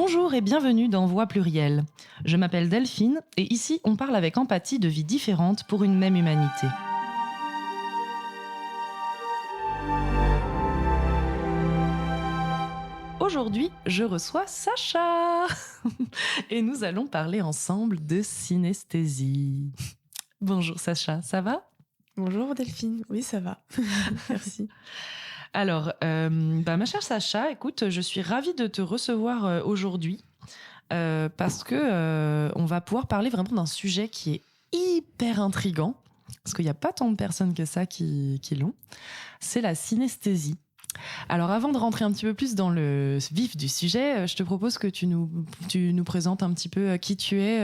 Bonjour et bienvenue dans Voix plurielle. Je m'appelle Delphine et ici on parle avec empathie de vies différentes pour une même humanité. Aujourd'hui, je reçois Sacha et nous allons parler ensemble de synesthésie. Bonjour Sacha, ça va ? Bonjour Delphine, oui ça va, merci. Alors, ma chère Sacha, écoute, je suis ravie de te recevoir aujourd'hui parce que on va pouvoir parler vraiment d'un sujet qui est hyper intriguant, parce qu'il n'y a pas tant de personnes que ça qui l'ont. C'est la synesthésie. Alors, avant de rentrer un petit peu plus dans le vif du sujet, je te propose que tu nous présentes un petit peu qui tu es,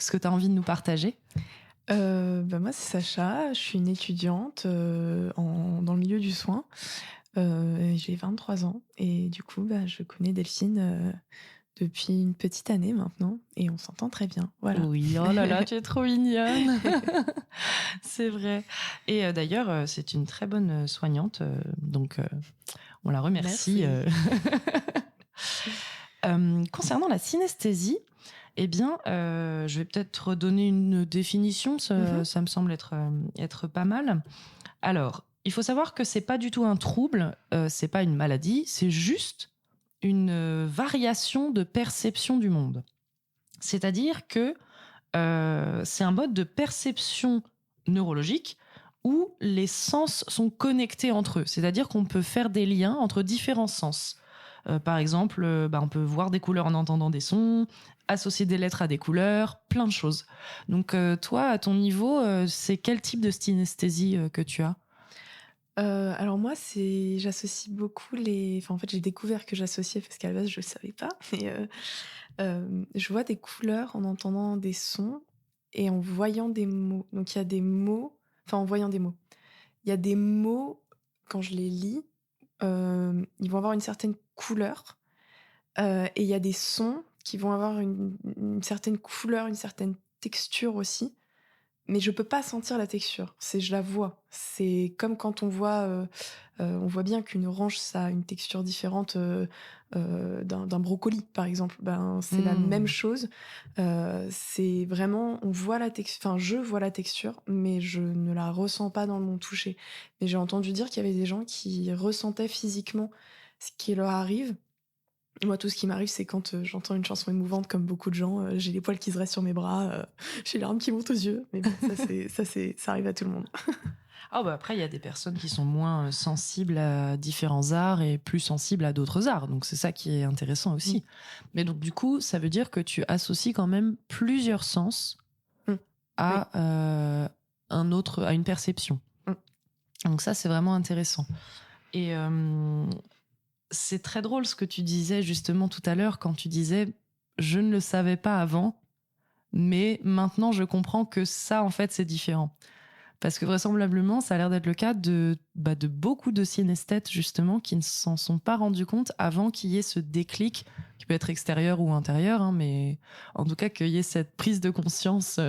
ce que tu as envie de nous partager. Moi c'est Sacha, je suis une étudiante dans le milieu du soin. J'ai 23 ans et du coup je connais Delphine depuis une petite année maintenant et on s'entend très bien. Voilà. Oui, oh là là, tu es trop mignonne. C'est vrai. Et d'ailleurs, c'est une très bonne soignante, donc on la remercie. Concernant la synesthésie, eh bien, je vais peut-être redonner une définition, ça me semble être pas mal. Alors, il faut savoir que c'est pas du tout un trouble, c'est pas une maladie, c'est juste une variation de perception du monde. C'est-à-dire que c'est un mode de perception neurologique où les sens sont connectés entre eux. C'est-à-dire qu'on peut faire des liens entre différents sens. Par exemple, on peut voir des couleurs en entendant des sons, associer des lettres à des couleurs, plein de choses. Donc toi, à ton niveau, c'est quel type de synesthésie que tu as ? Alors moi j'associe beaucoup en fait j'ai découvert que j'associais parce qu'à la base je ne savais pas. Mais je vois des couleurs en entendant des sons et en voyant des mots. Donc il y a des mots, en voyant des mots. Il y a des mots, quand je les lis, ils vont avoir une certaine couleur. Et il y a des sons qui vont avoir une certaine couleur, une certaine texture aussi. Mais je peux pas sentir la texture, je la vois. C'est comme quand on voit bien qu'une orange, ça a une texture différente d'un brocoli, par exemple. C'est la même chose. C'est vraiment, on voit la texture, je vois la texture, mais je ne la ressens pas dans mon toucher. Mais j'ai entendu dire qu'il y avait des gens qui ressentaient physiquement ce qui leur arrive. Moi, tout ce qui m'arrive, c'est quand j'entends une chanson émouvante, comme beaucoup de gens, j'ai les poils qui se restent sur mes bras, j'ai les larmes qui montent aux yeux. Mais bon, ça arrive à tout le monde. Après, il y a des personnes qui sont moins sensibles à différents arts et plus sensibles à d'autres arts. Donc, c'est ça qui est intéressant aussi. Mais donc, du coup, ça veut dire que tu associes quand même plusieurs sens à à une perception. Donc ça, c'est vraiment intéressant. Et c'est très drôle ce que tu disais justement tout à l'heure quand tu disais « je ne le savais pas avant, mais maintenant je comprends que ça, en fait, c'est différent ». Parce que vraisemblablement, ça a l'air d'être le cas de beaucoup de synesthètes, justement, qui ne s'en sont pas rendus compte avant qu'il y ait ce déclic, qui peut être extérieur ou intérieur, hein, mais en tout cas qu'il y ait cette prise de conscience.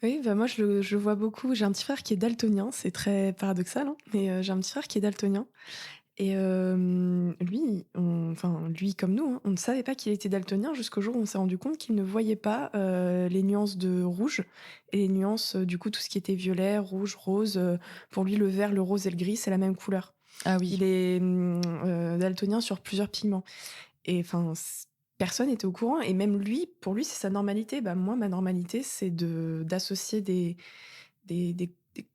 Oui, moi je le vois beaucoup. J'ai un petit frère qui est daltonien, c'est très paradoxal, hein, mais j'ai un petit frère qui est daltonien. Et lui comme nous, hein, on ne savait pas qu'il était daltonien jusqu'au jour où on s'est rendu compte qu'il ne voyait pas les nuances de rouge et les nuances, du coup, tout ce qui était violet, rouge, rose. Pour lui, le vert, le rose et le gris, c'est la même couleur. Ah oui. Il est daltonien sur plusieurs pigments. Et personne n'était au courant. Et même lui, pour lui, c'est sa normalité. Moi, ma normalité, c'est d'associer des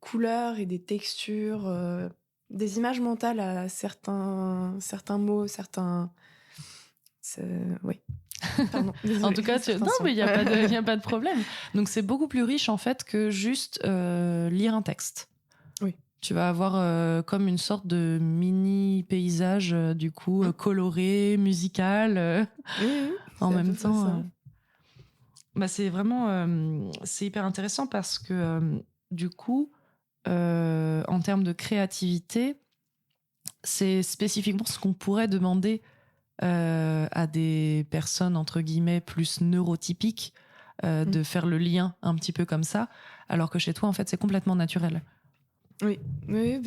couleurs et des textures, des images mentales à certains mots, oui. Pardon, désolée. En tout cas, non, mais il n'y a pas de problème. Donc, c'est beaucoup plus riche, en fait, que juste lire un texte. Oui. Tu vas avoir comme une sorte de mini paysage, du coup, coloré, musical, en même temps. C'est vraiment, c'est hyper intéressant parce que, du coup, en termes de créativité, c'est spécifiquement ce qu'on pourrait demander à des personnes, entre guillemets, plus neurotypiques, de faire le lien un petit peu comme ça, alors que chez toi, en fait, c'est complètement naturel. Oui,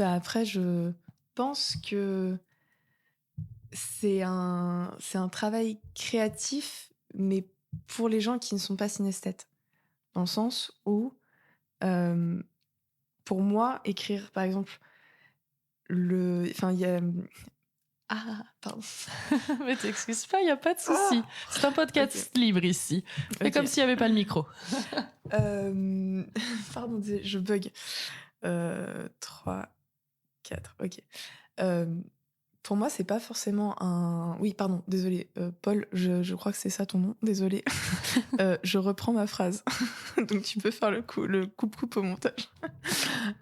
après, je pense que c'est un travail créatif, mais pour les gens qui ne sont pas synesthètes. Dans le sens où, hem, pour moi, écrire, par exemple, enfin, il y a, ah! Pardon. Mais t'excuses pas, il y a pas de souci. Ah! C'est un OK, podcast libre ici. Fais comme OK. s'il y avait pas le micro. Hem, Pardon, dés je bug. 3, 4, OK. Hem, pour moi, c'est pas forcément un oui, pardon, désolée, Paul, je crois que c'est ça ton nom, désolée. Je reprends ma phrase. Donc tu peux faire le coupe-coupe au montage.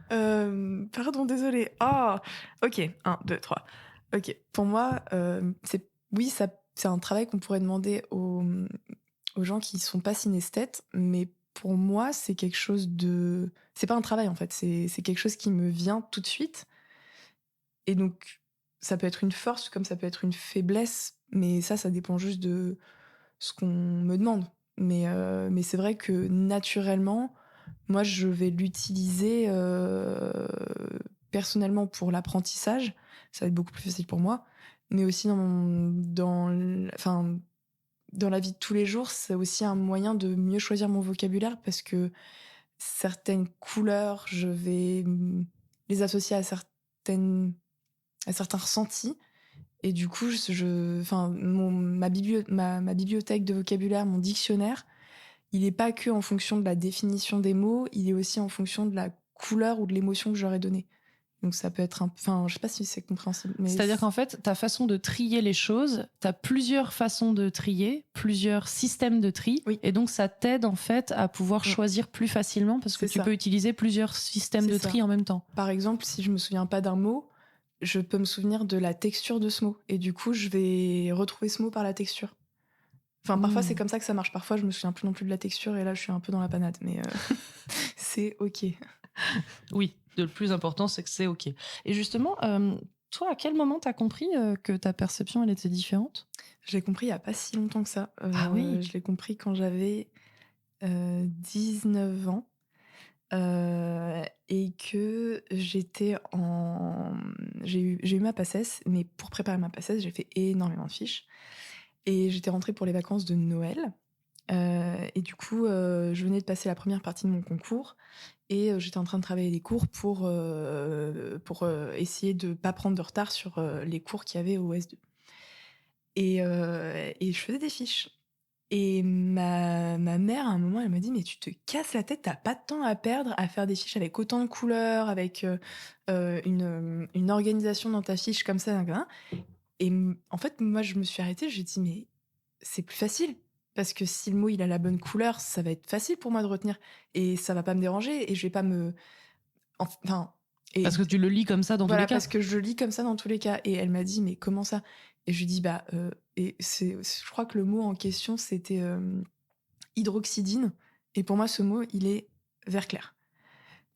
Pardon, désolée. Ah! OK, 1, 2, 3. OK. Pour moi, c'est oui, ça c'est un travail qu'on pourrait demander aux gens qui sont pas synesthètes, mais pour moi, c'est quelque chose de c'est pas un travail, en fait, c'est quelque chose qui me vient tout de suite et donc ça peut être une force comme ça peut être une faiblesse, mais ça dépend juste de ce qu'on me demande. Mais c'est vrai que naturellement, moi, je vais l'utiliser, personnellement pour l'apprentissage. Ça va être beaucoup plus facile pour moi, mais aussi dans la vie de tous les jours, c'est aussi un moyen de mieux choisir mon vocabulaire parce que certaines couleurs, je vais, les associer à certains ressentis et du coup, enfin, ma bibliothèque de vocabulaire, mon dictionnaire, il est pas que en fonction de la définition des mots, il est aussi en fonction de la couleur ou de l'émotion que j'aurais donnée. Donc ça peut être enfin, je sais pas si c'est compréhensible, mais C'est-à-dire qu'en fait, ta façon de trier les choses, tu as plusieurs façons de trier, plusieurs systèmes de tri, oui, et donc ça t'aide en fait à pouvoir mm, choisir plus facilement parce que c'est tu ça, peux utiliser plusieurs systèmes c'est de ça. tri en même temps. Par exemple, si je me souviens pas d'un mot, je peux me souvenir de la texture de ce mot et du coup, je vais retrouver ce mot par la texture. Enfin, parfois, c'est Hmm. comme ça que ça marche. Parfois, je me souviens plus non plus de la texture et là, je suis un peu dans la panade, mais c'est OK. Oui, le plus important, c'est que c'est OK. Et justement, toi, à quel moment t'as compris que ta perception, elle était différente? Je l'ai compris il y a pas si longtemps que ça. Ah oui. Je l'ai compris quand j'avais, 19 ans. Et que j'ai eu ma PACES, mais pour préparer ma PACES, j'ai fait énormément de fiches et j'étais rentrée pour les vacances de Noël, et du coup, je venais de passer la première partie de mon concours et j'étais en train de travailler les cours pour essayer de pas prendre de retard sur, les cours qu'il y avait au S2 et je faisais des fiches et ma mère, à un moment, elle m'a dit: «Mais tu te casses la tête, t'as pas de temps à perdre à faire des fiches avec autant de couleurs, avec, une organisation dans ta fiche comme ça, nin nin nin». Et en fait, moi, je me suis arrêtée, j'ai dit: «Mais c'est plus facile, parce que si le mot, il a la bonne couleur, ça va être facile pour moi de retenir et ça va pas me déranger et je vais pas me» enfin et Parce que tu le lis comme ça dans tous les voilà, cas. parce que je lis comme ça dans tous les cas et elle m'a dit: «Mais comment ça?» et je lui dis: «Bah, je crois que le mot en question, c'était, hydroxydine et pour moi, ce mot, il est vert clair».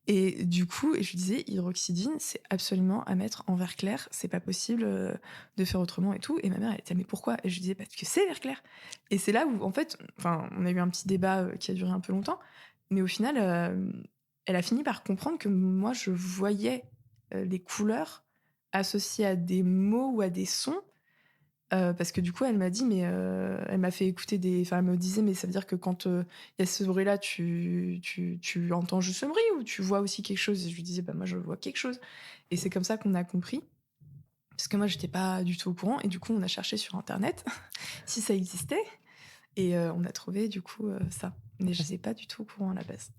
Et du coup je lui disais: «Hydroxydine, c'est absolument à mettre en vert clair, c'est pas possible, de faire autrement et tout» et ma mère, elle était: «Mais pourquoi?» et je lui disais: «Parce que c'est vert clair» et c'est là où, en fait, enfin, on a eu un petit débat, qui a duré un peu longtemps, mais au final, elle a fini par comprendre que moi, je voyais, les couleurs associées à des mots ou à des sons. Parce que du coup, elle m'a dit mais elle m'a fait écouter elle me disait: «Mais ça veut dire que quand, il y a ce bruit-là, tu entends juste ce bruit ou tu vois aussi quelque chose?» et je lui disais: «Bah, moi, je vois quelque chose» et c'est comme ça qu'on a compris, parce que moi, j'étais pas du tout au courant et du coup, on a cherché sur internet si ça existait et on a trouvé du coup, ça. Mais je n'étais pas du tout au courant à la base.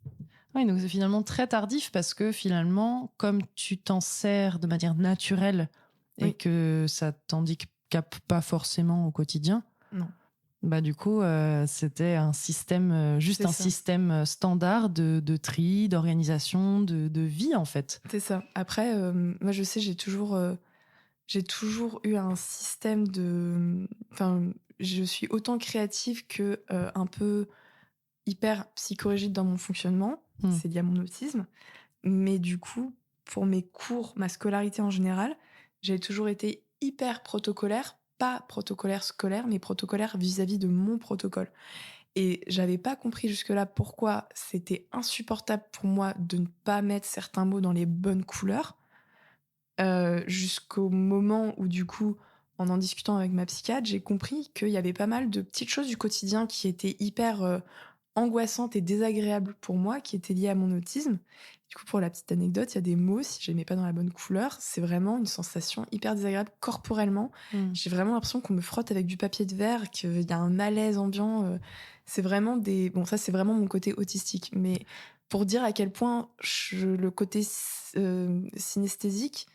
Oui, donc c'est finalement très tardif parce que finalement, comme tu t'en sers de manière naturelle et Oui, que ça t'handicape pas forcément au quotidien, non, bah du coup, c'était un système, juste c'est un ça. système standard de tri, d'organisation, de vie en fait. C'est ça. Après, moi, je sais, j'ai toujours eu un système enfin, je suis autant créative que, un peu hyper psychorigide dans mon fonctionnement. Hmm. C'est lié à mon autisme. Mais du coup, pour mes cours, ma scolarité en général, j'ai toujours été hyper protocolaire. Pas protocolaire scolaire, mais protocolaire vis-à-vis de mon protocole. Et j'avais pas compris jusque-là pourquoi c'était insupportable pour moi de ne pas mettre certains mots dans les bonnes couleurs. Jusqu'au moment où du coup, en discutant avec ma psychiatre, j'ai compris qu'il y avait pas mal de petites choses du quotidien qui étaient hyper angoissantes et désagréables pour moi, qui étaient liées à mon autisme. Du coup, pour la petite anecdote, il y a des mots, si je les mets pas dans la bonne couleur, c'est vraiment une sensation hyper désagréable corporellement. J'ai vraiment l'impression qu'on me frotte avec du papier de verre, qu'il y a un malaise ambiant. C'est vraiment des... Bon, ça, c'est vraiment mon côté autistique. Mais pour dire à quel point le côté synesthésique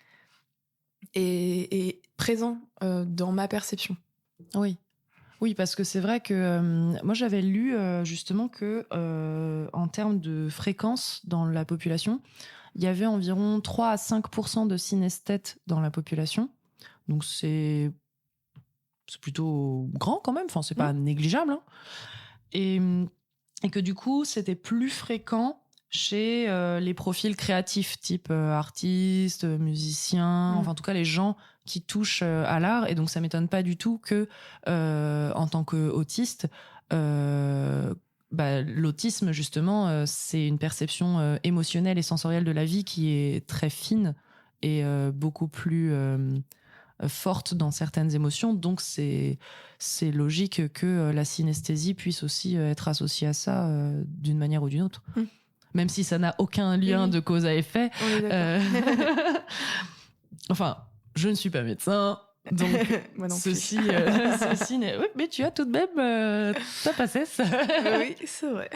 est présent dans ma perception. Oui. Oui, parce que c'est vrai que moi j'avais lu justement que en termes de fréquence dans la population, il y avait environ 3 à 5% de synesthètes dans la population. Donc c'est plutôt grand quand même, enfin c'est pas négligeable. Hein. Et que du coup c'était plus fréquent chez les profils créatifs, type artistes, musiciens, enfin en tout cas les gens qui touchent à l'art. Et donc ça m'étonne pas du tout que en tant qu'autiste, l'autisme justement, c'est une perception émotionnelle et sensorielle de la vie qui est très fine et beaucoup plus forte dans certaines émotions. Donc c'est logique que la synesthésie puisse aussi être associée à ça d'une manière ou d'une autre. Même si ça n'a aucun lien de cause à effet. On est d'accord. Enfin, je ne suis pas médecin, donc moi non ceci n'est... Oui, mais tu as tout de même ta passesse. Oui, c'est vrai.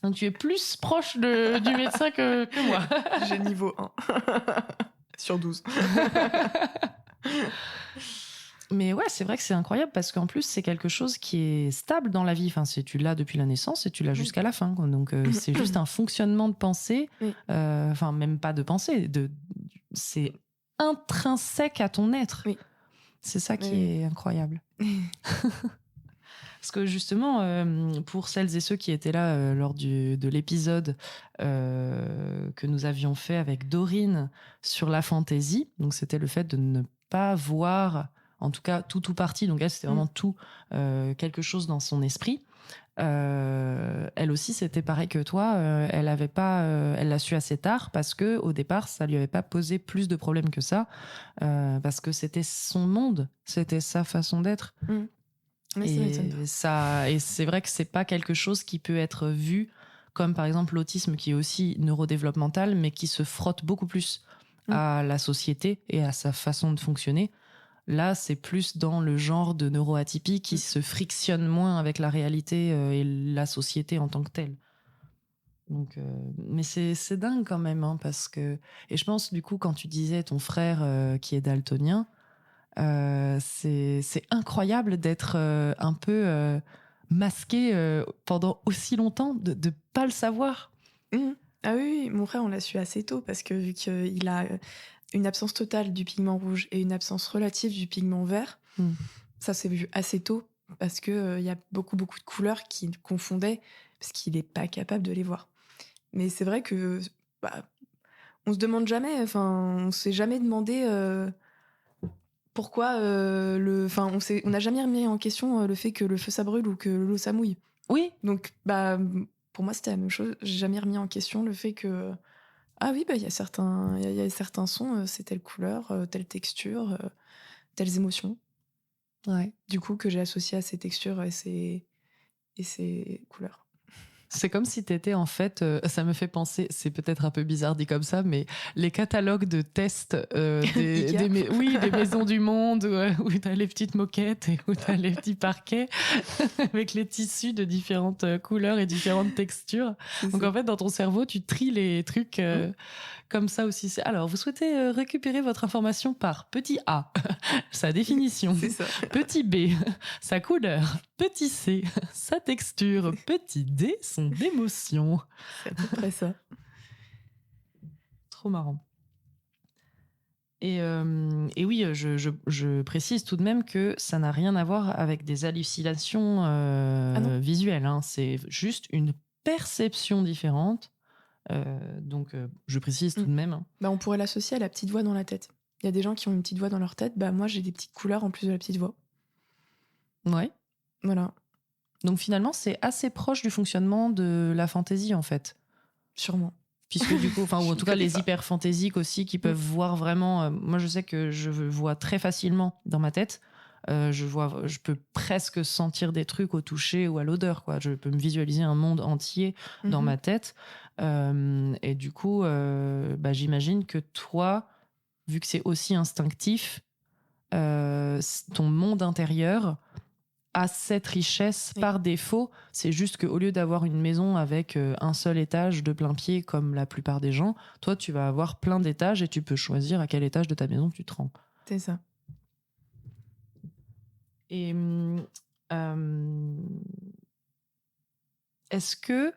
Donc tu es plus proche du médecin que moi. J'ai niveau 1 sur 12. Mais ouais, c'est vrai que c'est incroyable parce qu'en plus, c'est quelque chose qui est stable dans la vie. Enfin, tu l'as depuis la naissance et tu l'as jusqu'à la fin. Quoi. Donc, c'est juste un fonctionnement de pensée. Enfin, même pas de pensée. C'est intrinsèque à ton être. Oui. C'est ça qui est incroyable. Parce que justement, pour celles et ceux qui étaient là lors de l'épisode que nous avions fait avec Dorine sur la fantaisie, donc c'était le fait de ne pas voir, en tout cas tout ou partie, donc elle c'était vraiment tout, quelque chose dans son esprit. Elle aussi c'était pareil que toi, elle l'a su assez tard parce que au départ ça lui avait pas posé plus de problèmes que ça, parce que c'était son monde, c'était sa façon d'être. Et c'est vrai que c'est pas quelque chose qui peut être vu comme par exemple l'autisme qui est aussi neurodéveloppemental mais qui se frotte beaucoup plus à la société et à sa façon de fonctionner. Là, c'est plus dans le genre de neuroatypie qui se frictionne moins avec la réalité et la société en tant que telle. Donc, mais c'est dingue quand même, hein, parce que... Et je pense, du coup, quand tu disais ton frère qui est daltonien, c'est incroyable d'être un peu masqué pendant aussi longtemps, de pas le savoir. Ah oui, mon frère, on l'a su assez tôt parce que vu qu'il a une absence totale du pigment rouge et une absence relative du pigment vert, ça s'est vu assez tôt parce que y a beaucoup de couleurs qui confondaient parce qu'il n'est pas capable de les voir. Mais c'est vrai que on se demande jamais, on s'est jamais demandé pourquoi on n'a jamais remis en question le fait que le feu ça brûle ou que l'eau ça mouille. Oui. Donc pour moi c'était la même chose. J'ai jamais remis en question le fait que il y a certains sons, c'est telle couleur, telle texture, telles émotions. Ouais. Du coup que j'ai associé à ces textures et ces couleurs. C'est comme si t'étais en fait, ça me fait penser, c'est peut-être un peu bizarre dit comme ça, mais les catalogues de tests des maisons du monde où t'as les petites moquettes et où t'as les petits parquets avec les tissus de différentes couleurs et différentes textures. Donc en fait, dans ton cerveau, tu tries les trucs comme ça aussi. Alors, vous souhaitez récupérer votre information par petit A, sa définition, C'est ça. petit B, sa couleur, petit C, sa texture, petit D, son émotion. C'est à peu près ça. Trop marrant. Et oui, je précise tout de même que ça n'a rien à voir avec des hallucinations visuelles. Hein. C'est juste une perception différente. Donc, je précise tout de même. Hein. On pourrait l'associer à la petite voix dans la tête. Il y a des gens qui ont une petite voix dans leur tête. Moi, j'ai des petites couleurs en plus de la petite voix. Ouais. Voilà. Donc finalement, c'est assez proche du fonctionnement de la fantaisie, en fait. Sûrement. puisque du coup, enfin, ou en tout cas connais les pas. hyperphantésiques aussi qui peuvent voir vraiment. Moi, je sais que je vois très facilement dans ma tête. Je peux presque sentir des trucs au toucher ou à l'odeur, quoi. Je peux me visualiser un monde entier dans ma tête. Et du coup, j'imagine que toi, vu que c'est aussi instinctif, ton monde intérieur a cette richesse Oui. par défaut. C'est juste qu'au lieu d'avoir une maison avec un seul étage de plein pied comme la plupart des gens, toi, tu vas avoir plein d'étages et tu peux choisir à quel étage de ta maison tu te rends. C'est ça. Et est-ce que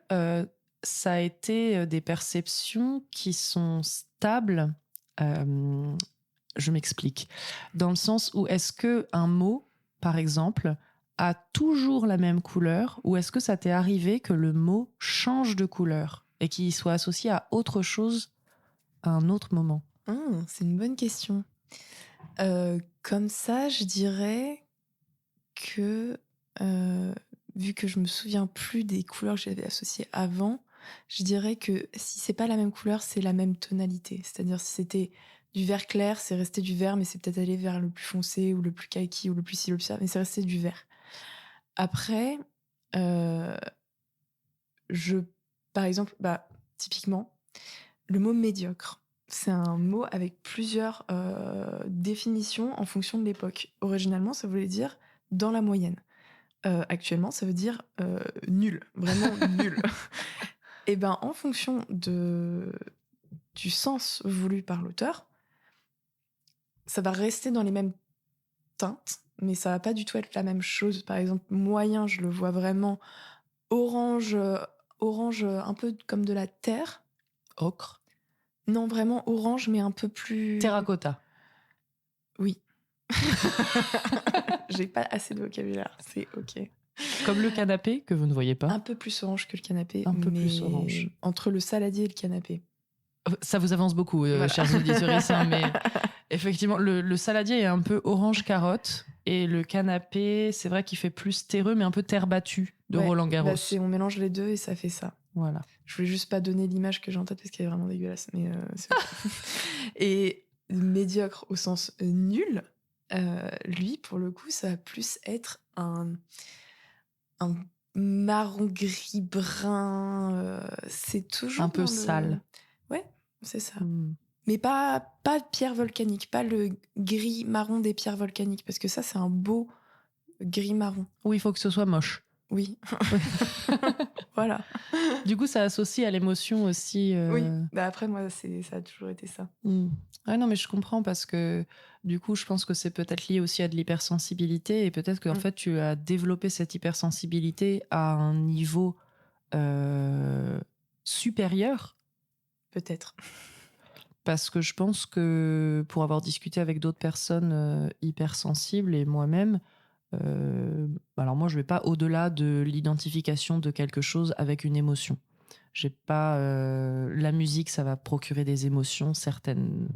ça a été des perceptions qui sont stables? Je m'explique. Dans le sens où est-ce que un mot, par exemple, a toujours la même couleur, ou est-ce que ça t'est arrivé que le mot change de couleur et qu'il soit associé à autre chose à un autre moment? C'est une bonne question. Comme ça, je dirais que, vu que je me souviens plus des couleurs que j'avais associées avant, je dirais que si c'est pas la même couleur, c'est la même tonalité. C'est-à-dire si c'était du vert clair, c'est resté du vert, mais c'est peut-être allé vers le plus foncé ou le plus kaki ou le plus ci, le plus ça, mais c'est resté du vert. Après, heu, je par exemple, typiquement, le mot médiocre, c'est un mot avec plusieurs, définitions en fonction de l'époque. Originalement, ça voulait dire dans la moyenne. Actuellement, ça veut dire, nul, vraiment nul. Et ben, en fonction du sens voulu par l'auteur, ça va rester dans les mêmes teintes, mais ça va pas du tout être la même chose. Par exemple, moyen, je le vois vraiment orange, orange, un peu comme de la terre. Ocre. Non, vraiment orange, mais un peu plus Terracotta. oui. J'ai pas assez de vocabulaire, c'est OK. Comme le canapé que vous ne voyez Un pas. peu plus orange que le canapé, Un peu plus mais orange. entre le saladier et le canapé. Ça vous avance beaucoup, Voilà. chers auditeurs, mais effectivement, le saladier est un peu orange carotte et le canapé, c'est vrai qu'il fait plus terreux, mais un peu terre battue de Ouais, Roland Garros. on mélange les deux et ça fait ça. Voilà. Je voulais juste pas donner l'image que j'ai en tête parce qu'elle est vraiment dégueulasse, mais c'est OK. Et médiocre au sens nul, lui, pour le coup, ça va plus être un marron gris brun, c'est toujours Un peu dans le sale. ouais, c'est ça. Hmm. Mais pas de pierre volcanique, pas le gris marron des pierres volcaniques, parce que ça, c'est un beau gris marron. Oui, il faut que ce soit moche. Oui. Oui. Voilà. Du coup, ça associe à l'émotion aussi. Oui. Après, moi, ça a toujours été ça. Ah non, mais je comprends parce que du coup, je pense que c'est peut-être lié aussi à de l'hypersensibilité et peut-être qu'en fait, tu as développé cette hypersensibilité à un niveau supérieur. Peut-être. Parce que je pense que pour avoir discuté avec d'autres personnes hypersensibles et moi-même, alors moi je vais pas au-delà de l'identification de quelque chose avec une émotion. J'ai pas la musique, ça va procurer des émotions, certaines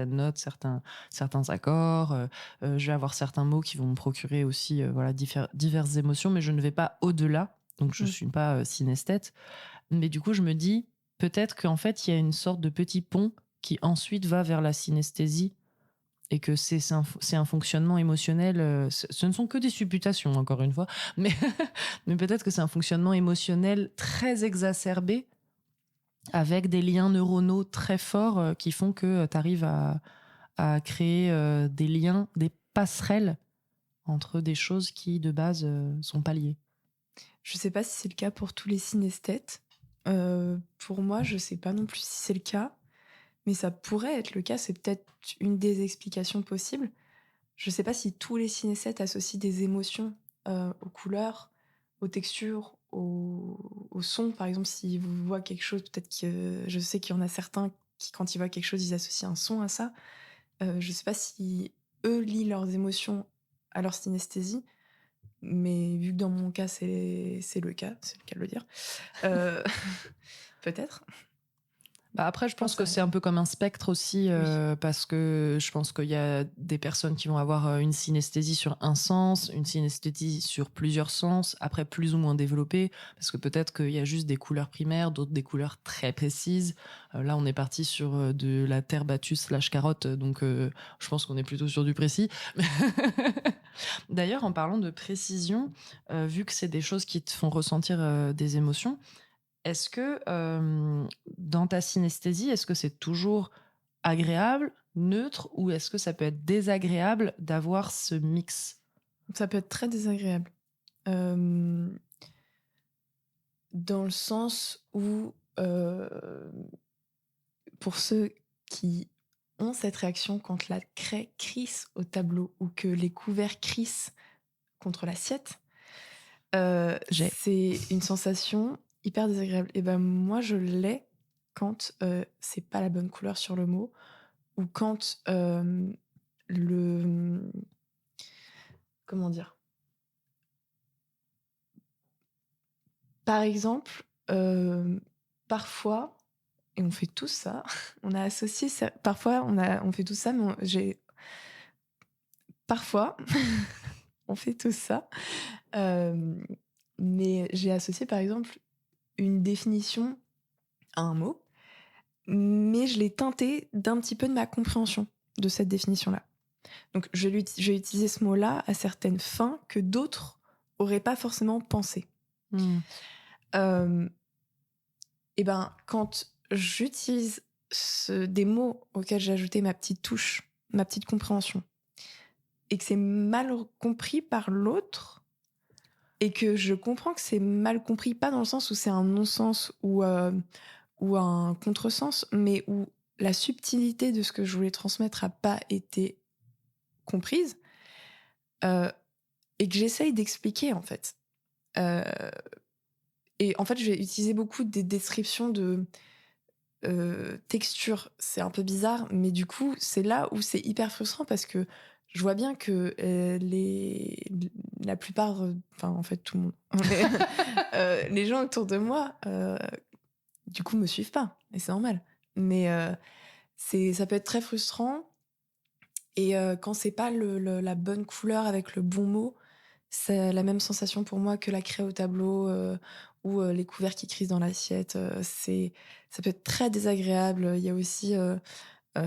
notes, certains accords. Je vais avoir certains mots qui vont me procurer aussi voilà diverses émotions, mais je ne vais pas au-delà. Donc je suis pas synesthète. Mais du coup je me dis peut-être qu'en fait il y a une sorte de petit pont qui ensuite va vers la synesthésie et que c'est un fonctionnement émotionnel. Ce ne sont que des supputations, encore une fois, mais, mais peut-être que c'est un fonctionnement émotionnel très exacerbé avec des liens neuronaux très forts qui font que tu arrives à créer des liens, des passerelles entre des choses qui, de base, sont pas liées. Je sais pas si c'est le cas pour tous les synesthètes. Pour moi, je sais pas non plus si c'est le cas, mais ça pourrait être le cas. C'est peut-être une des explications possibles. Je sais pas si tous les synesthètes associent des émotions aux couleurs, aux textures, au son. Par exemple, s'ils voient quelque chose, peut-être que je sais qu'il y en a certains qui, quand ils voient quelque chose, ils associent un son à ça. Je sais pas si eux lient leurs émotions à leur synesthésie, mais vu que dans mon cas, c'est le cas de le dire, heu, peut-être. Bah après, je pense que ça- c'est un peu comme un spectre aussi, parce que je pense qu'il y a des personnes qui vont avoir une synesthésie sur un sens, une synesthésie sur plusieurs sens, après plus ou moins développée, parce que peut-être qu'il y a juste des couleurs primaires, d'autres des couleurs très précises. Là, on est parti sur de la terre battue / carotte, donc je pense qu'on est plutôt sur du précis. D'ailleurs, en parlant de précision, vu que c'est des choses qui te font ressentir des émotions, est-ce que dans ta synesthésie, est-ce que c'est toujours agréable, neutre, ou est-ce que ça peut être désagréable d'avoir ce mix? Ça peut être très désagréable. Euh, Dans le sens où, pour ceux qui ont cette réaction quand la craie crisse au tableau ou que les couverts crissent contre l'assiette, J'ai. c'est une sensation hyper désagréable. Et ben moi, je l'ai quand c'est pas la bonne couleur sur le mot ou quand le... Comment dire? Par exemple, parfois, et on fait tous ça, on a associé ça, parfois on fait tout ça, mais parfois, on fait tout ça, euh, mais j'ai associé par exemple une définition à un mot, mais je l'ai teinté d'un petit peu de ma compréhension de cette définition-là. Donc je vais utiliser ce mot-là à certaines fins que d'autres auraient pas forcément pensé. Euh, et ben quand j'utilise des mots auxquels j'ai ajouté ma petite touche, ma petite compréhension, et que c'est mal compris par l'autre, et que je comprends que c'est mal compris, pas dans le sens où c'est un non-sens ou un contresens, mais où la subtilité de ce que je voulais transmettre a pas été comprise, et que j'essaye d'expliquer en fait. Euh, et en fait, je vais utiliser beaucoup des descriptions de texture. C'est un peu bizarre, mais du coup, c'est là où c'est hyper frustrant parce que je vois bien que la plupart, enfin en fait tout le monde, les gens autour de moi, du coup, me suivent pas, et c'est normal. Mais ça peut être très frustrant, et quand c'est pas la bonne couleur avec le bon mot, c'est la même sensation pour moi que la craie au tableau ou les couverts qui crissent dans l'assiette. Ça peut être très désagréable. Il y a aussi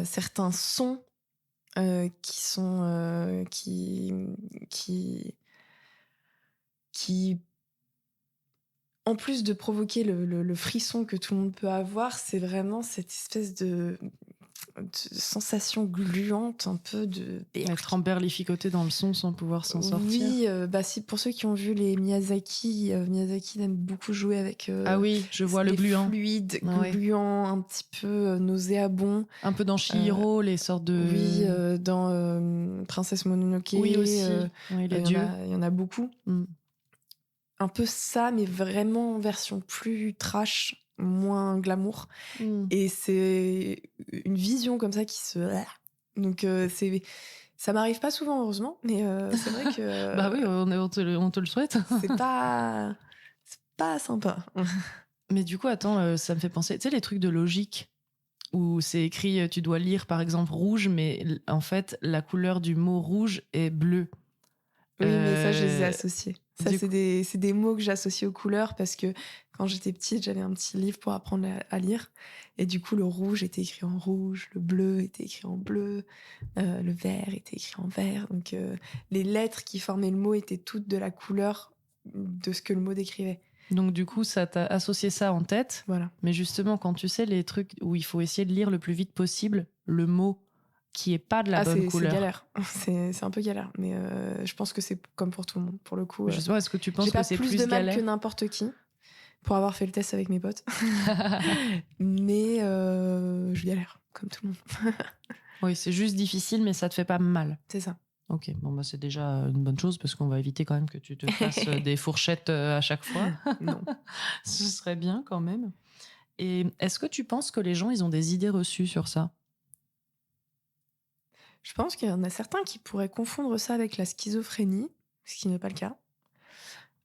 certains sons qui sont qui en plus de provoquer le frisson que tout le monde peut avoir, c'est vraiment cette espèce de sensation gluante, un peu de... Être emberlificoté dans le son sans pouvoir s'en sortir. Oui, pour ceux qui ont vu les Miyazaki, Miyazaki aime beaucoup jouer avec Ah oui, je vois le les gluant. fluides Ouais. gluants, un petit peu nauséabonds. Un peu dans Chihiro, les sortes de... Oui, dans Princesse Mononoke. Oui, aussi. Oui, les dieux. Il y en a beaucoup. Mm. Un peu ça, mais vraiment en version plus trash, moins glamour. Mm. Et c'est une vision comme ça qui se... Donc ça m'arrive pas souvent, heureusement, mais c'est vrai que... Bah oui, on te le souhaite. c'est pas sympa. Mais du coup, attends, ça me fait penser, tu sais, les trucs de logique où c'est écrit, tu dois lire par exemple rouge, mais en fait, la couleur du mot rouge est bleue. Oui, mais ça, je les ai associés. Ça, du c'est des mots que j'associe aux couleurs parce que quand j'étais petite, j'avais un petit livre pour apprendre à lire. Et du coup, le rouge était écrit en rouge, le bleu était écrit en bleu, le vert était écrit en vert. Donc, les lettres qui formaient le mot étaient toutes de la couleur de ce que le mot décrivait. Donc du coup, ça t'a associé ça en tête. Voilà. Mais justement, quand tu sais les trucs où il faut essayer de lire le plus vite possible le mot qui est pas de la bonne couleur. C'est galère. C'est un peu galère. Mais je pense que c'est comme pour tout le monde. Pour le coup, Justement, est-ce que tu penses que c'est plus de mal galère que n'importe qui pour avoir fait le test avec mes potes. Mais je galère, comme tout le monde. Oui, c'est juste difficile, mais ça te fait pas mal. C'est ça. Ok, bon bah c'est déjà une bonne chose parce qu'on va éviter quand même que tu te fasses des fourchettes à chaque fois. Non. Ce serait bien quand même. Et est-ce que tu penses que les gens, ils ont des idées reçues sur ça? Je pense qu'il y en a certains qui pourraient confondre ça avec la schizophrénie, ce qui n'est pas le cas.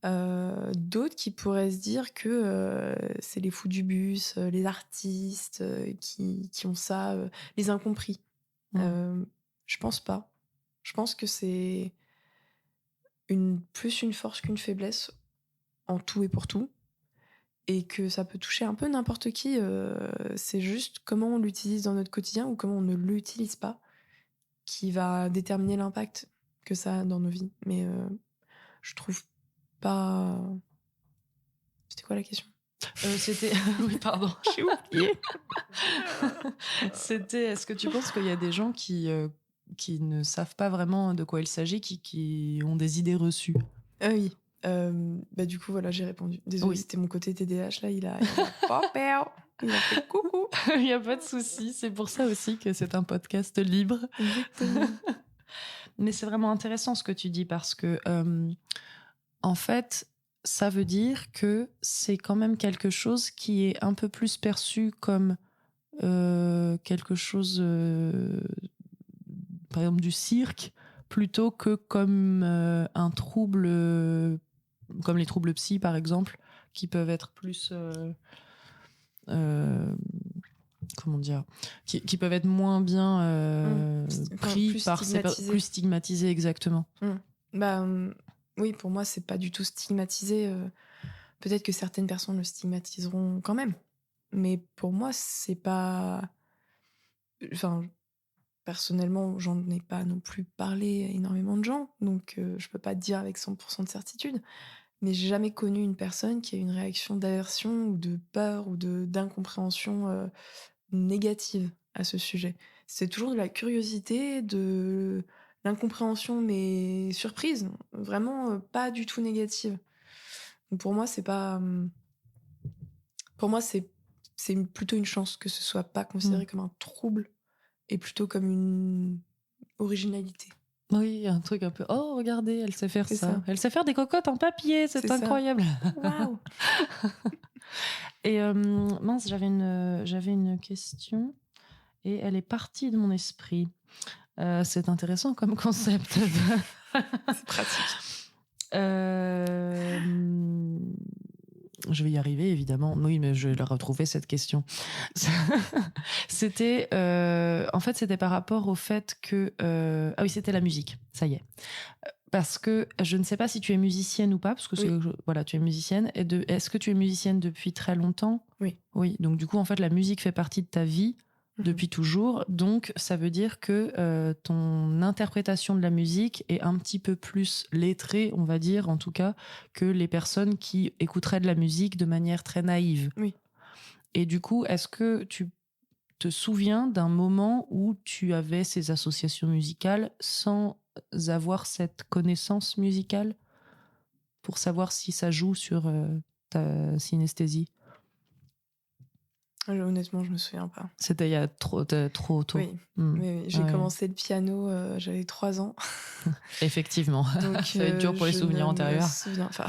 D'autres qui pourraient se dire que c'est les fous du bus, les artistes qui ont ça, les incompris. Mmh. Je pense pas. Je pense que c'est plus une force qu'une faiblesse en tout et pour tout, et que ça peut toucher un peu n'importe qui. C'est juste comment on l'utilise dans notre quotidien ou comment on ne l'utilise pas qui va déterminer l'impact que ça a dans nos vies. Mais je trouve pas. C'était quoi la question? C'était oui, pardon, j'ai oublié. C'était est-ce que tu penses qu'il y a des gens qui ne savent pas vraiment de quoi il s'agit, qui ont des idées reçues? Ah oui. Bah, du coup, voilà, j'ai répondu. Désolée, Oui. c'était mon côté TDAH, là, il a popé. Il a fait coucou. Il y a pas de souci, c'est pour ça aussi que c'est un podcast libre. Exactement. Mais c'est vraiment intéressant ce que tu dis parce que, en fait, ça veut dire que c'est quand même quelque chose qui est un peu plus perçu comme, quelque chose, par exemple du cirque, plutôt que comme, un trouble, comme les troubles psy par exemple, qui peuvent être plus, heu, comment dire? Qui peuvent être moins bien, Enfin, pris plus par ces per stigmatisé. plus stigmatisés, exactement. Mmh. Bah, oui, pour moi, c'est pas du tout stigmatisé. Peut-être que certaines personnes le stigmatiseront quand même. Mais pour moi, c'est pas. Enfin, personnellement, j'en ai pas non plus parlé à énormément de gens, donc je peux pas te dire avec 100% de certitude. Mais j'ai jamais connu une personne qui a une réaction d'aversion ou de peur ou d'incompréhension négative à ce sujet. C'est toujours de la curiosité, de l'incompréhension, mais surprise, vraiment pas du tout négative. Donc pour moi, c'est pas. Pour moi, plutôt une chance que ce soit pas Mmh. considéré comme un trouble et plutôt comme une originalité. Oui, un truc un peu: «Oh regardez, elle sait faire C'est ça. ça, Elle sait faire des cocottes en papier, c'est c'est ça. incroyable!» Waouh! Et mince, j'avais une question et elle est partie de mon esprit. C'est intéressant comme concept. C'est pratique. Hem, je vais y arriver évidemment. Oui, mais je vais la retrouver cette question. C'était, en fait, c'était par rapport au fait que, ah oui, c'était la musique, ça y est. Parce que je ne sais pas si tu es musicienne ou pas, parce que c'est Oui, voilà, tu es musicienne. Est-ce que tu es musicienne depuis très longtemps? oui. Oui, donc du coup, en fait, la musique fait partie de ta vie Mmh. depuis toujours. Donc, ça veut dire que ton interprétation de la musique est un petit peu plus lettrée, on va dire, en tout cas, que les personnes qui écouteraient de la musique de manière très naïve. Oui. Et du coup, est-ce que tu te souviens d'un moment où tu avais ces associations musicales sans avoir cette connaissance musicale pour savoir si ça joue sur ta synesthésie? Honnêtement, je me souviens pas. C'était il y a trop tôt. Oui, Hmm. oui, oui. J'ai Ouais. commencé le piano, j'avais 3 ans, Effectivement, donc ça va être dur pour les je ne souvenirs me antérieurs. souviens pas.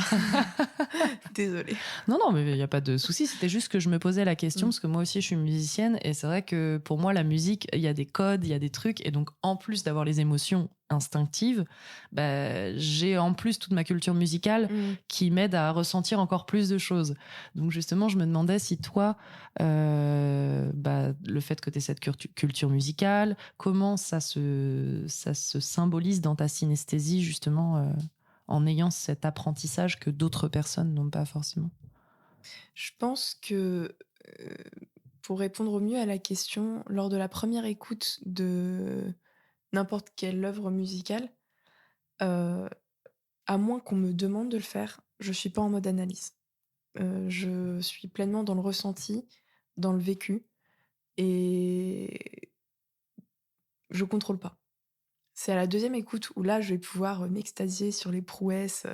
Désolée. Non, non, mais il n'y a pas de souci. C'était juste que je me posais la question Mmh. parce que moi aussi, je suis musicienne et c'est vrai que pour moi, la musique, il y a des codes, il y a des trucs. Et donc, en plus d'avoir les émotions instinctives, bah, j'ai en plus toute ma culture musicale Mmh. qui m'aide à ressentir encore plus de choses. Donc, justement, je me demandais si toi, bah, le fait que tu aies cette culture musicale, comment ça se symbolise dans ta synesthésie, justement, en ayant cet apprentissage que d'autres personnes n'ont pas forcément. Je pense que, pour répondre au mieux à la question, lors de la première écoute de n'importe quelle œuvre musicale, heu, à moins qu'on me demande de le faire, je suis pas en mode analyse. Je suis pleinement dans le ressenti, dans le vécu, et je contrôle pas. C'est à la deuxième écoute où là, je vais pouvoir, m'extasier sur les prouesses,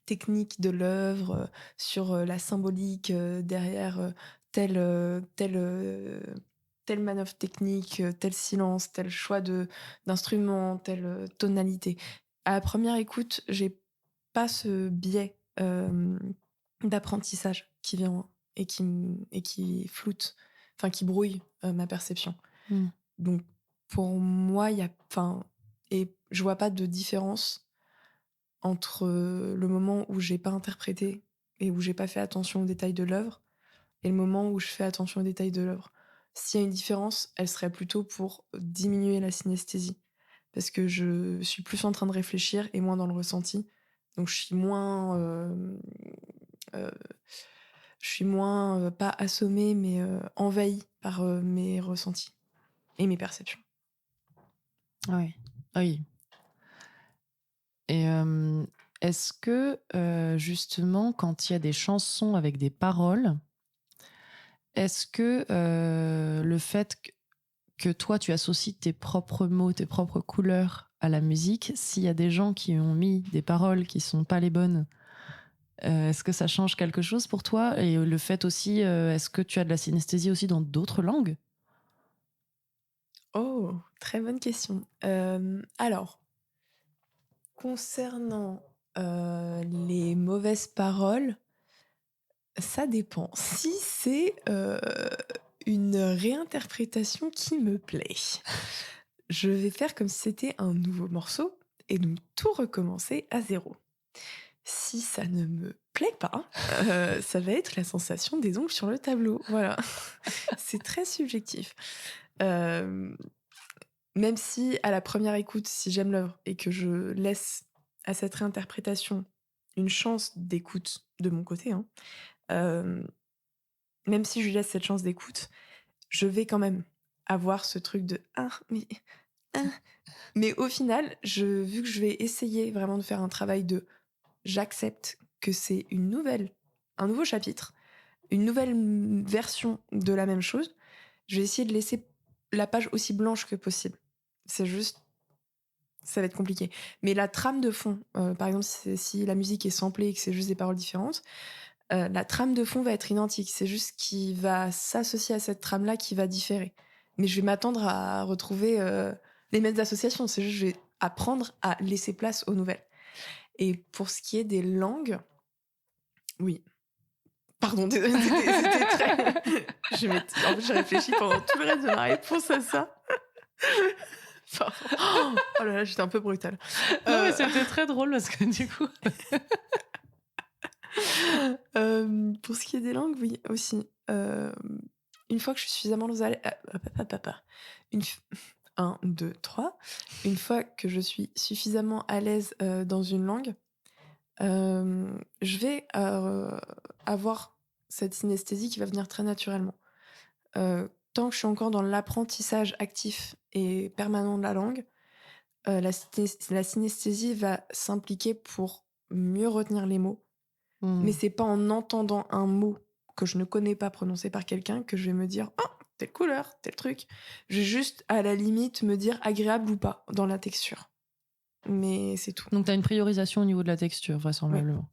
techniques de l'œuvre, sur, la symbolique, derrière, telle manœuvre technique, tel silence, tel choix d'instrument, telle, tonalité. À la première écoute, j'ai pas ce biais, d'apprentissage qui vient et qui floute, enfin qui brouille, ma perception. Mmh. Donc pour moi, il y a enfin et je vois pas de différence entre le moment où j'ai pas interprété et où j'ai pas fait attention aux détails de l'œuvre et le moment où je fais attention aux détails de l'œuvre. S'il y a une différence, elle serait plutôt pour diminuer la synesthésie. Parce que je suis plus en train de réfléchir et moins dans le ressenti. Donc euh, je suis moins pas assommée, mais envahie par mes ressentis et mes perceptions. Ah oui. Ah oui. Et est-ce que, justement, quand il y a des chansons avec des paroles, est-ce que le fait que toi, tu associes tes propres mots, tes propres couleurs à la musique, s'il y a des gens qui ont mis des paroles qui sont pas les bonnes, est-ce que ça change quelque chose pour toi? Et le fait aussi, est-ce que tu as de la synesthésie aussi dans d'autres langues? Oh, très bonne question. Alors, concernant les mauvaises paroles, ça dépend. Si c'est une réinterprétation qui me plaît, je vais faire comme si c'était un nouveau morceau et donc tout recommencer à zéro. Si ça ne me plaît pas, ça va être la sensation des ongles sur le tableau. Voilà. C'est très subjectif. Euh, Même si, à la première écoute, si j'aime l'œuvre et que je laisse à cette réinterprétation une chance d'écoute de mon côté, hein, euh, même si je lui laisse cette chance d'écoute, je vais quand même avoir ce truc de ah, mais ah. Mais au final, vu que je vais essayer vraiment de faire un travail de j'accepte que c'est un nouveau chapitre, une nouvelle version de la même chose, je vais essayer de laisser la page aussi blanche que possible. C'est juste, ça va être compliqué. Mais la trame de fond, par exemple, si la musique est samplée et que c'est juste des paroles différentes, la trame de fond va être identique. C'est juste qui va s'associer à cette trame-là qui va différer. Mais je vais m'attendre à retrouver les mêmes associations. C'est juste, je vais apprendre à laisser place aux nouvelles. Et pour ce qui est des langues, oui. Pardon, c'était très. En fait, j'ai réfléchi pendant tout le reste de ma réponse à ça. Pardon. Oh là là, j'étais un peu brutale. Non, mais c'était très drôle parce que du coup. Pour ce qui est des langues, oui, aussi. Une fois que je suis suffisamment à l'aise. Une... 1, 2, 3. Une fois que je suis suffisamment à l'aise dans une langue, je vais avoir cette synesthésie qui va venir très naturellement. Tant que je suis encore dans l'apprentissage actif et permanent de la langue, la synesthésie va s'impliquer pour mieux retenir les mots. Mais c'est pas en entendant un mot que je ne connais pas prononcé par quelqu'un que je vais me dire « Oh, telle couleur, tel truc ». Je vais juste, à la limite, me dire agréable ou pas dans la texture. Mais c'est tout. Donc, tu as une priorisation au niveau de la texture, vraisemblablement.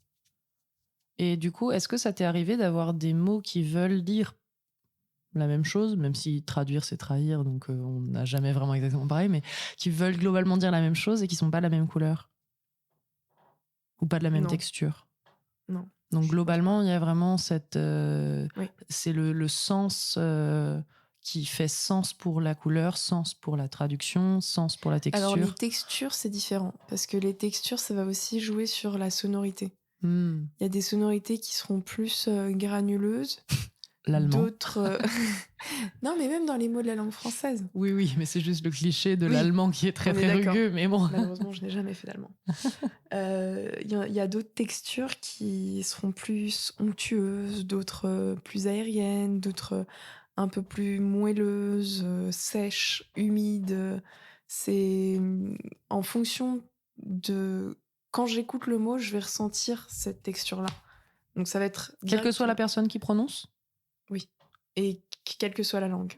Oui. Et du coup, est-ce que ça t'est arrivé d'avoir des mots qui veulent dire la même chose, même si traduire, c'est trahir, donc on n'a jamais vraiment exactement pareil, mais qui veulent globalement dire la même chose et qui sont pas de la même couleur? Ou pas de la même texture? Non. Donc, globalement, il y a vraiment cette... oui. C'est le sens... qui fait sens pour la couleur, sens pour la traduction, sens pour la texture. Alors les textures, c'est différent, parce que les textures, ça va aussi jouer sur la sonorité. Il y a des sonorités qui seront plus granuleuses. L'allemand. D'autres... non, mais même dans les mots de la langue française. Oui, mais c'est juste le cliché de l'allemand qui est très rugueux, mais bon. Malheureusement, je n'ai jamais fait d'allemand. Il y a d'autres textures qui seront plus onctueuses, d'autres plus aériennes, d'autres un peu plus moelleuses, sèches, humides. C'est en fonction de... Quand j'écoute le mot, je vais ressentir cette texture-là. Donc ça va être... Quelle que soit la personne qui prononce ? Oui. Et quelle que soit la langue.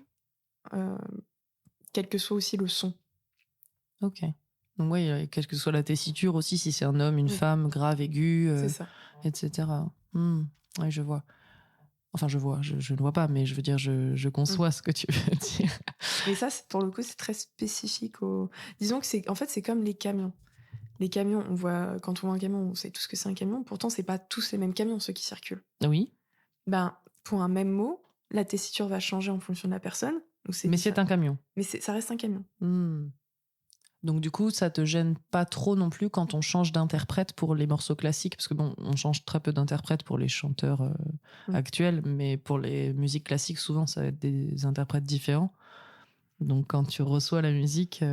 Quel que soit aussi le son. Ok. Donc oui, quelle que soit la tessiture aussi, si c'est un homme, une femme, grave, aigu, etc. Oui, je vois. Enfin, je ne vois pas, mais je veux dire, je conçois ce que tu veux dire. Et ça, pour le coup, c'est très spécifique au... Disons que c'est comme les camions. Les camions, quand on voit un camion, on sait tout ce que c'est un camion. Pourtant, c'est pas tous les mêmes camions, ceux qui circulent. Oui. Pour un même mot, la tessiture va changer en fonction de la personne. Donc mais c'est un camion. Mais ça reste un camion. Donc du coup, ça te gêne pas trop non plus quand on change d'interprète pour les morceaux classiques, parce que bon, on change très peu d'interprètes pour les chanteurs actuels, mais pour les musiques classiques, souvent, ça va être des interprètes différents. Donc quand tu reçois la musique...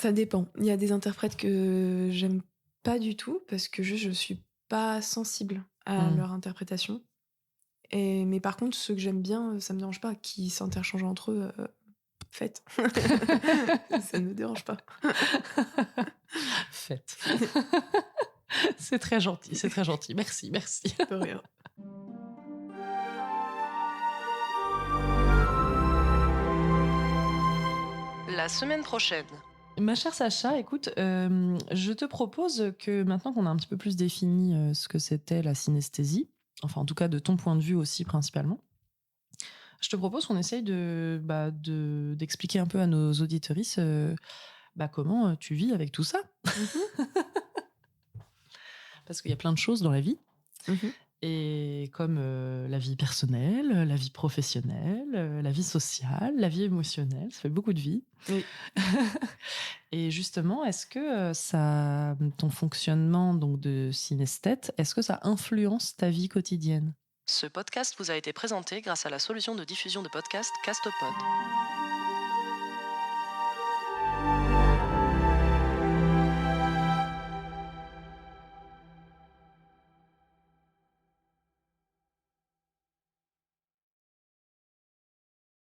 Ça dépend. Il y a des interprètes que j'aime pas du tout, parce que je suis pas sensible à leur interprétation. Mais par contre, ceux que j'aime bien, ça me dérange pas. Qui s'interchangent entre eux, faites. Ça ne me dérange pas. Faites. C'est très gentil, c'est très gentil. Merci, merci. De rien. La semaine prochaine. Ma chère Sacha, écoute, je te propose que maintenant qu'on a un petit peu plus défini ce que c'était la synesthésie, enfin en tout cas de ton point de vue aussi principalement, je te propose qu'on essaye d'expliquer un peu à nos auditrices comment tu vis avec tout ça. Parce qu'il y a plein de choses dans la vie. Et comme la vie personnelle, la vie professionnelle, la vie sociale, la vie émotionnelle, ça fait beaucoup de vie. Oui. Et justement, est-ce que ton fonctionnement donc de synesthète, est-ce que ça influence ta vie quotidienne ? Ce podcast vous a été présenté grâce à la solution de diffusion de podcasts Castopod.